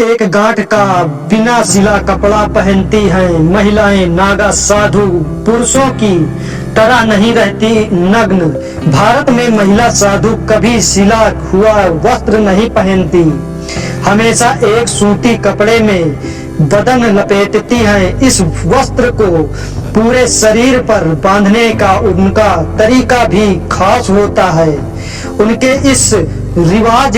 एक गांठ का बिना सिला कपड़ा पहनती हैं महिलाएं नागा साधु पुरुषों की तरह नहीं रहती नग्न। भारत में महिला साधु कभी सिला हुआ वस्त्र नहीं पहनती, हमेशा एक सूती कपड़े में बदन लपेटती हैं। इस वस्त्र को पूरे शरीर पर बांधने का उनका तरीका भी खास होता है। उनके इस रिवाज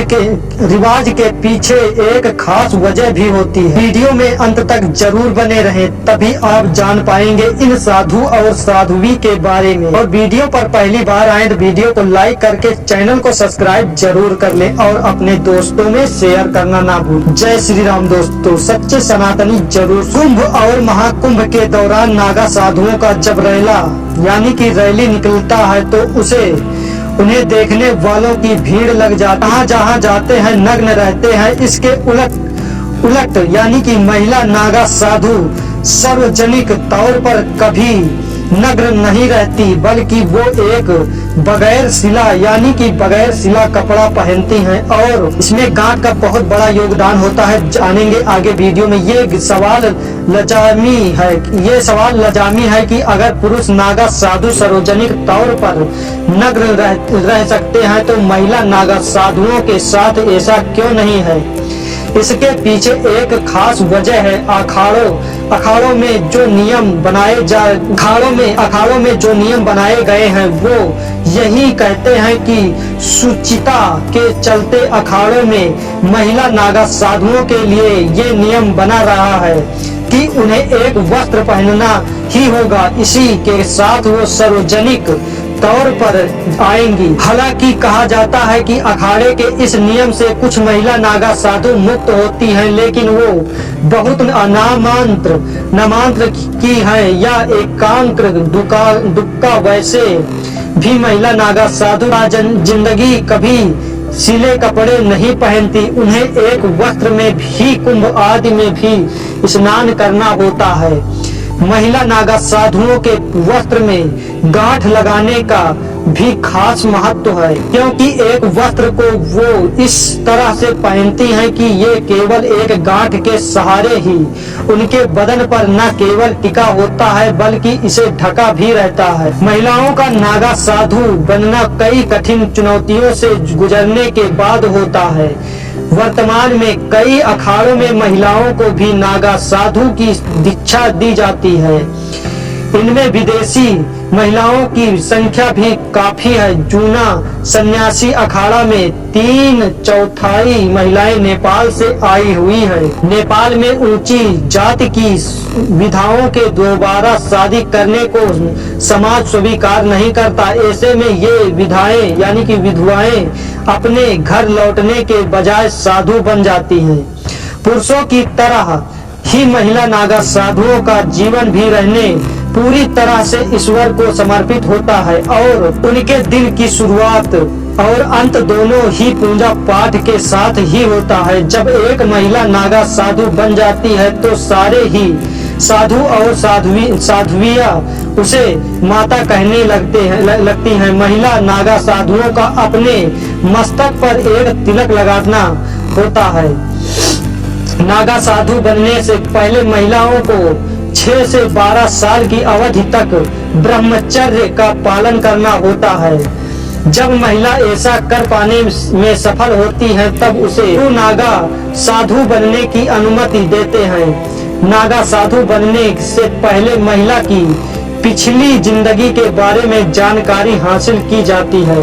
के पीछे एक खास वजह भी होती है। वीडियो में अंत तक जरूर बने रहें, तभी आप जान पाएंगे इन साधु और साध्वी के बारे में। और वीडियो पर पहली बार आए तो वीडियो को लाइक करके चैनल को सब्सक्राइब जरूर कर लें और अपने दोस्तों में शेयर करना ना भूलें। जय श्री राम दोस्तों, सच्चे सनातनी जरूर। कुंभ और महाकुंभ के दौरान नागा साधुओं का जब रैला यानी कि रैली निकलता है तो उन्हें देखने वालों की भीड़ लग जाती है। जहाँ जाते हैं नग्न रहते हैं। इसके उलट यानी कि महिला नागा साधु सार्वजनिक तौर पर कभी नग्न नहीं रहती, बल्कि वो एक बगैर सिला कपड़ा पहनती हैं। और इसमें गांठ का बहुत बड़ा योगदान होता है, जानेंगे आगे वीडियो में। ये सवाल लजामी है कि अगर पुरुष नागा साधु सार्वजनिक तौर पर नग्न रह सकते हैं तो महिला नागा साधुओं के साथ ऐसा क्यों नहीं है। इसके पीछे एक खास वजह है। अखाड़ों में जो नियम बनाए गए हैं वो यही कहते हैं कि शुचिता के चलते अखाड़ों में महिला नागा साधुओं के लिए ये नियम बना रहा है कि उन्हें एक वस्त्र पहनना ही होगा। इसी के साथ वो सार्वजनिक तौर पर आएंगी। हालांकि कहा जाता है कि अखाड़े के इस नियम से कुछ महिला नागा साधु मुक्त होती हैं, लेकिन वो बहुत नामांत्र की है या एकांक दुक्का। वैसे भी महिला नागा साधु जिंदगी कभी सिले कपड़े नहीं पहनती। उन्हें एक वस्त्र में भी कुंभ आदि में भी स्नान करना होता है। महिला नागा साधुओं के वस्त्र में गांठ लगाने का भी खास महत्व है, क्योंकि एक वस्त्र को वो इस तरह से पहनती हैं कि ये केवल एक गांठ के सहारे ही उनके बदन पर न केवल टिका होता है बल्कि इसे ढका भी रहता है। महिलाओं का नागा साधु बनना कई कठिन चुनौतियों से गुजरने के बाद होता है। वर्तमान में कई अखाड़ों में महिलाओं को भी नागा साधु की दीक्षा दी जाती है। इनमें विदेशी महिलाओं की संख्या भी काफी है। जूना सन्यासी अखाड़ा में 3/4 महिलाएं नेपाल से आई हुई हैं। नेपाल में ऊंची जाति की विधाओं के दोबारा शादी करने को समाज स्वीकार नहीं करता। ऐसे में ये विधाएं यानी कि विधवाएं अपने घर लौटने के बजाय साधु बन जाती हैं। पुरुषों की तरह ही महिला नागा साधुओं का जीवन भी रहने पूरी तरह से ईश्वर को समर्पित होता है और उनके दिन की शुरुआत और अंत दोनों ही पूजा पाठ के साथ ही होता है। जब एक महिला नागा साधु बन जाती है तो सारे ही साधु और साध्वियां उसे माता कहने लगती हैं। महिला नागा साधुओं का अपने मस्तक पर एक तिलक लगाना होता है। नागा साधु बनने से पहले महिलाओं को 6 से 12 साल की अवधि तक ब्रह्मचर्य का पालन करना होता है। जब महिला ऐसा कर पाने में सफल होती है तब उसे नागा साधु बनने की अनुमति देते हैं। नागा साधु बनने से पहले महिला की पिछली जिंदगी के बारे में जानकारी हासिल की जाती है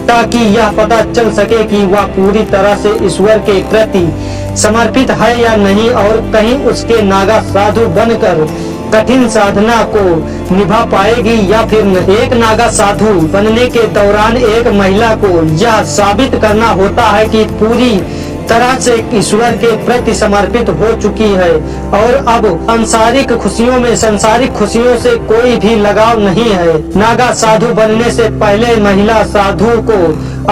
ताकि यह पता चल सके कि वह पूरी तरह से ईश्वर के प्रति समर्पित है या नहीं और कहीं उसके नागा साधु बनकर कठिन साधना को निभा पाएगी या फिर नहीं। एक नागा साधु बनने के दौरान एक महिला को यह साबित करना होता है कि पूरी तरह से ईश्वर के प्रति समर्पित हो चुकी है और अब सांसारिक खुशियों से कोई भी लगाव नहीं है। नागा साधु बनने से पहले महिला साधु को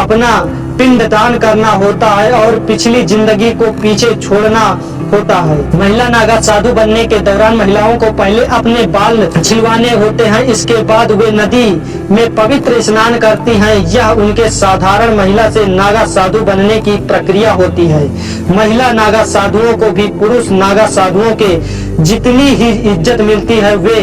अपना पिंडदान करना होता है और पिछली जिंदगी को पीछे छोड़ना होता है। महिला नागा साधु बनने के दौरान महिलाओं को पहले अपने बाल छिलवाने होते हैं, इसके बाद वे नदी में पवित्र स्नान करती हैं। यह उनके साधारण महिला से नागा साधु बनने की प्रक्रिया होती है। महिला नागा साधुओं को भी पुरुष नागा साधुओं के जितनी ही इज्जत मिलती है, वे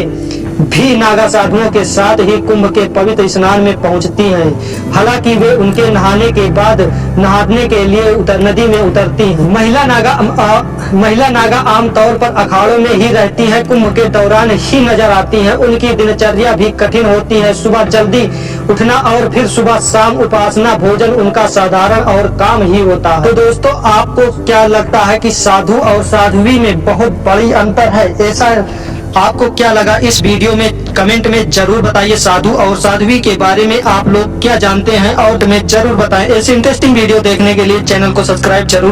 भी नागा साधुओं के साथ ही कुंभ के पवित्र स्नान में पहुंचती हैं। हालांकि वे उनके नहाने के बाद नहाने के लिए नदी में उतरती हैं। महिला नागा आमतौर पर अखाड़ों में ही रहती है, कुंभ के दौरान ही नजर आती हैं। उनकी दिनचर्या भी कठिन होती है। सुबह जल्दी उठना और फिर सुबह शाम उपासना भोजन उनका साधारण और काम ही होता है। तो दोस्तों, आपको क्या लगता है कि साधु और साध्वी में बहुत बड़ी अंतर है? ऐसा आपको क्या लगा इस वीडियो में कमेंट में जरूर बताइए। साधु और साध्वी के बारे में आप लोग क्या जानते हैं और तुम्हें जरूर बताएं। ऐसे इंटरेस्टिंग वीडियो देखने के लिए चैनल को सब्सक्राइब जरूर